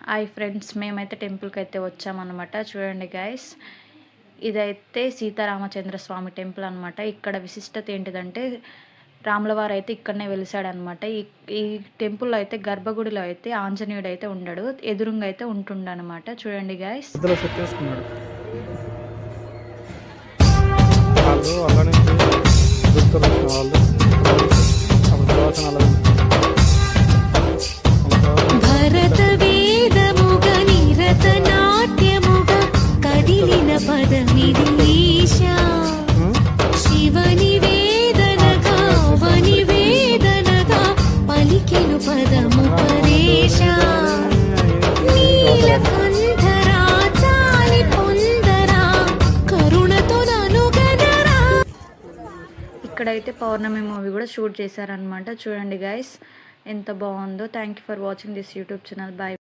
Hi friends, మేమైతే టెంపుల్కి అయితే వచ్చామన్నమాట. చూడండి గైస్, ఇదైతే సీతారామచంద్ర స్వామి టెంపుల్ అనమాట. ఇక్కడ విశిష్టత ఏంటిదంటే రాములవారు అయితే ఇక్కడనే వెలిసాడనమాట. ఈ టెంపుల్లో అయితే గర్భగుడిలో అయితే ఆంజనేయుడు అయితే ఉండడు, ఎదురుంగా అయితే ఉంటుండనమాట. చూడండి గైస్. శివని వేదనగా వని వేదనగా పలికెను పదము పరేశ నీలకంఠరా చాలి పొందరా కరుణతో ననుగనరా. ఇక్కడైతే పౌర్ణమి మూవీ కూడా షూట్ చేశారనమాట. చూడండి గైస్, ఎంత బాగుందో. Thank you for watching this YouTube channel. Bye.